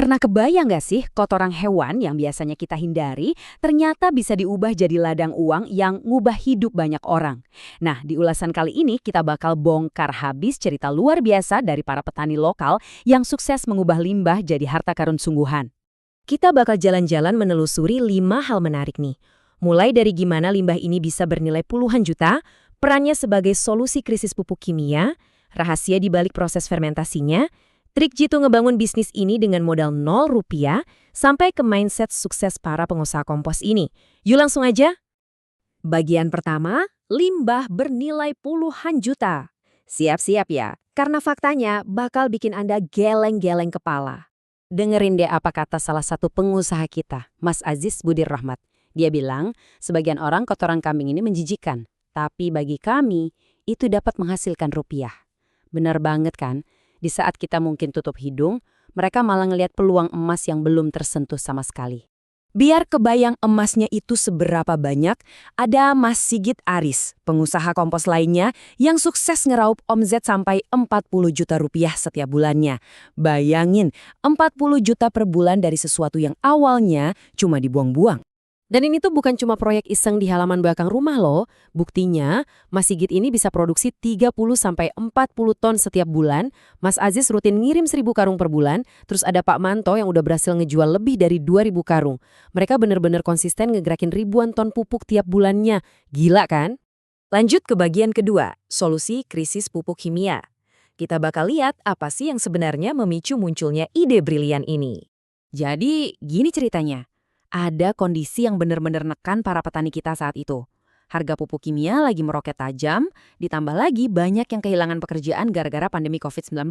Pernah kebayang nggak sih kotoran hewan yang biasanya kita hindari ternyata bisa diubah jadi ladang uang yang ngubah hidup banyak orang? Nah, di ulasan kali ini kita bakal bongkar habis cerita luar biasa dari para petani lokal yang sukses mengubah limbah jadi harta karun sungguhan. Kita bakal jalan-jalan menelusuri 5 hal menarik nih. Mulai dari gimana limbah ini bisa bernilai puluhan juta, perannya sebagai solusi krisis pupuk kimia, rahasia di balik proses fermentasinya, trik jitu ngebangun bisnis ini dengan modal 0 rupiah, sampai ke mindset sukses para pengusaha kompos ini. Yuk langsung aja. Bagian pertama, limbah bernilai puluhan juta. Siap-siap ya, karena faktanya bakal bikin Anda geleng-geleng kepala. Dengerin deh apa kata salah satu pengusaha kita, Mas Aziz Budir Rahmat. Dia bilang, sebagian orang kotoran kambing ini menjijikan, tapi bagi kami, itu dapat menghasilkan rupiah. Benar banget kan? Di saat kita mungkin tutup hidung, mereka malah ngelihat peluang emas yang belum tersentuh sama sekali. Biar kebayang emasnya itu seberapa banyak, ada Mas Sigit Aris, pengusaha kompos lainnya yang sukses ngeraup omzet sampai 40 juta rupiah setiap bulannya. Bayangin, 40 juta per bulan dari sesuatu yang awalnya cuma dibuang-buang. Dan ini tuh bukan cuma proyek iseng di halaman belakang rumah loh. Buktinya, Mas Sigit ini bisa produksi 30-40 ton setiap bulan. Mas Aziz rutin ngirim 1.000 karung per bulan. Terus ada Pak Manto yang udah berhasil ngejual lebih dari 2.000 karung. Mereka bener-bener konsisten ngegerakin ribuan ton pupuk tiap bulannya. Gila kan? Lanjut ke bagian kedua, solusi krisis pupuk kimia. Kita bakal lihat apa sih yang sebenarnya memicu munculnya ide brilian ini. Jadi, gini ceritanya. Ada kondisi yang benar-benar nekan para petani kita saat itu. Harga pupuk kimia lagi meroket tajam, ditambah lagi banyak yang kehilangan pekerjaan gara-gara pandemi COVID-19.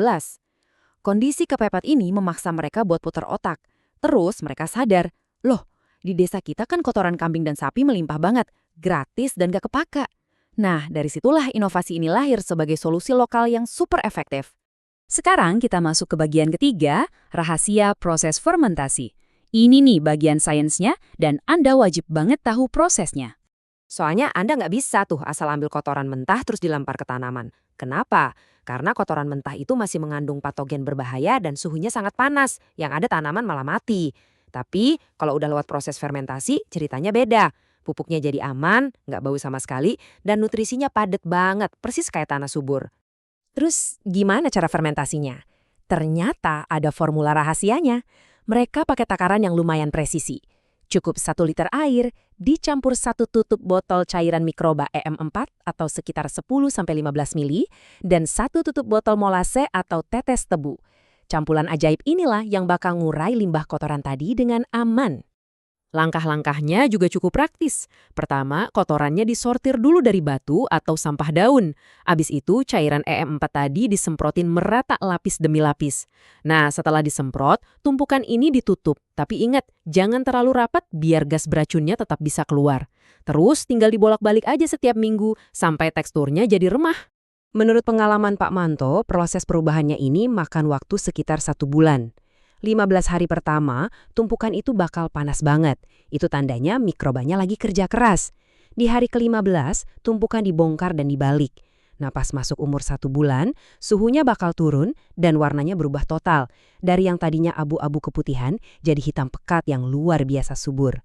Kondisi kepepet ini memaksa mereka buat putar otak. Terus mereka sadar, loh, di desa kita kan kotoran kambing dan sapi melimpah banget, gratis dan gak kepake. Nah, dari situlah inovasi ini lahir sebagai solusi lokal yang super efektif. Sekarang kita masuk ke bagian ketiga, rahasia proses fermentasi. Ini nih bagian sainsnya dan Anda wajib banget tahu prosesnya. Soalnya Anda nggak bisa tuh asal ambil kotoran mentah terus dilempar ke tanaman. Kenapa? Karena kotoran mentah itu masih mengandung patogen berbahaya dan suhunya sangat panas, yang ada tanaman malah mati. Tapi kalau udah lewat proses fermentasi, ceritanya beda. Pupuknya jadi aman, nggak bau sama sekali, dan nutrisinya padat banget, persis kayak tanah subur. Terus gimana cara fermentasinya? Ternyata ada formula rahasianya. Mereka pakai takaran yang lumayan presisi. Cukup 1 liter air dicampur 1 tutup botol cairan mikroba EM4 atau sekitar 10-15 mili dan 1 tutup botol molase atau tetes tebu. Campuran ajaib inilah yang bakal ngurai limbah kotoran tadi dengan aman. Langkah-langkahnya juga cukup praktis. Pertama, kotorannya disortir dulu dari batu atau sampah daun. Abis itu, cairan EM4 tadi disemprotin merata lapis demi lapis. Nah, setelah disemprot, tumpukan ini ditutup. Tapi ingat, jangan terlalu rapat biar gas beracunnya tetap bisa keluar. Terus, tinggal dibolak-balik aja setiap minggu sampai teksturnya jadi remah. Menurut pengalaman Pak Manto, proses perubahannya ini makan waktu sekitar 1 bulan. 15 hari pertama, tumpukan itu bakal panas banget. Itu tandanya mikrobanya lagi kerja keras. Di hari ke-15, tumpukan dibongkar dan dibalik. Nah, pas masuk umur 1 bulan, suhunya bakal turun dan warnanya berubah total. Dari yang tadinya abu-abu keputihan, jadi hitam pekat yang luar biasa subur.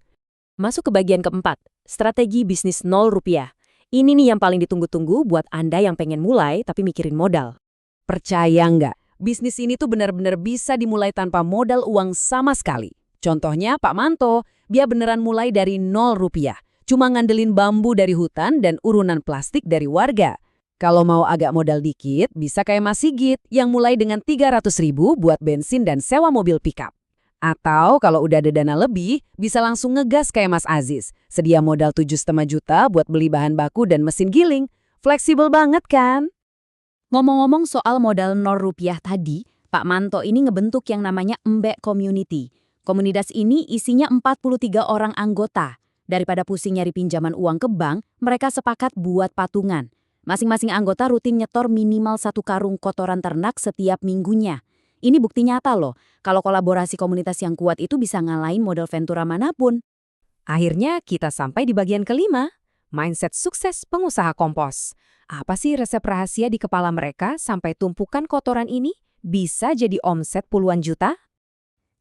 Masuk ke bagian keempat, strategi bisnis 0 rupiah. Ini nih yang paling ditunggu-tunggu buat Anda yang pengen mulai tapi mikirin modal. Percaya nggak? Bisnis ini tuh benar-benar bisa dimulai tanpa modal uang sama sekali. Contohnya Pak Manto, dia beneran mulai dari 0 rupiah. Cuma ngandelin bambu dari hutan dan urunan plastik dari warga. Kalau mau agak modal dikit, bisa kayak Mas Sigit yang mulai dengan 300.000 buat bensin dan sewa mobil pickup. Atau kalau udah ada dana lebih, bisa langsung ngegas kayak Mas Aziz. Sedia modal 7,5 juta buat beli bahan baku dan mesin giling. Fleksibel banget kan? Ngomong-ngomong soal modal 0 rupiah tadi, Pak Manto ini ngebentuk yang namanya Embek Community. Komunitas ini isinya 43 orang anggota. Daripada pusing nyari pinjaman uang ke bank, mereka sepakat buat patungan. Masing-masing anggota rutin nyetor minimal 1 karung kotoran ternak setiap minggunya. Ini bukti nyata loh, kalau kolaborasi komunitas yang kuat itu bisa ngalahin modal ventura manapun. Akhirnya kita sampai di bagian kelima, mindset sukses pengusaha kompos. Apa sih resep rahasia di kepala mereka sampai tumpukan kotoran ini bisa jadi omset puluhan juta?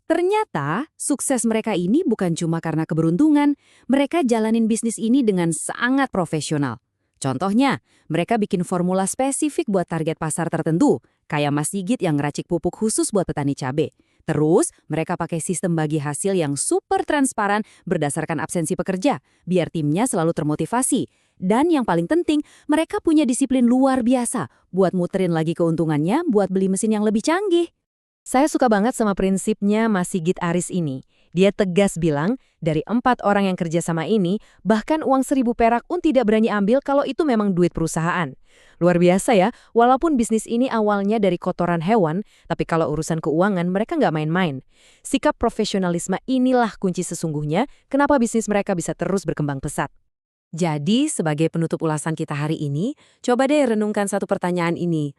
Ternyata, sukses mereka ini bukan cuma karena keberuntungan, mereka jalanin bisnis ini dengan sangat profesional. Contohnya, mereka bikin formula spesifik buat target pasar tertentu, kayak Mas Sigit yang ngeracik pupuk khusus buat petani cabai. Terus, mereka pakai sistem bagi hasil yang super transparan berdasarkan absensi pekerja, biar timnya selalu termotivasi. Dan yang paling penting, mereka punya disiplin luar biasa buat muterin lagi keuntungannya buat beli mesin yang lebih canggih. Saya suka banget sama prinsipnya Mas Sigit Aris ini. Dia tegas bilang, dari 4 orang yang kerja sama ini, bahkan uang 1.000 perak pun tidak berani ambil kalau itu memang duit perusahaan. Luar biasa ya, walaupun bisnis ini awalnya dari kotoran hewan, tapi kalau urusan keuangan mereka nggak main-main. Sikap profesionalisme inilah kunci sesungguhnya kenapa bisnis mereka bisa terus berkembang pesat. Jadi, sebagai penutup ulasan kita hari ini, coba deh renungkan satu pertanyaan ini.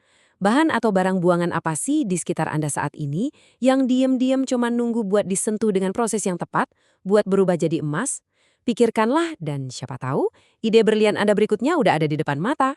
Bahan atau barang buangan apa sih di sekitar Anda saat ini yang diam-diam cuma nunggu buat disentuh dengan proses yang tepat, buat berubah jadi emas? Pikirkanlah dan siapa tahu ide berlian Anda berikutnya udah ada di depan mata.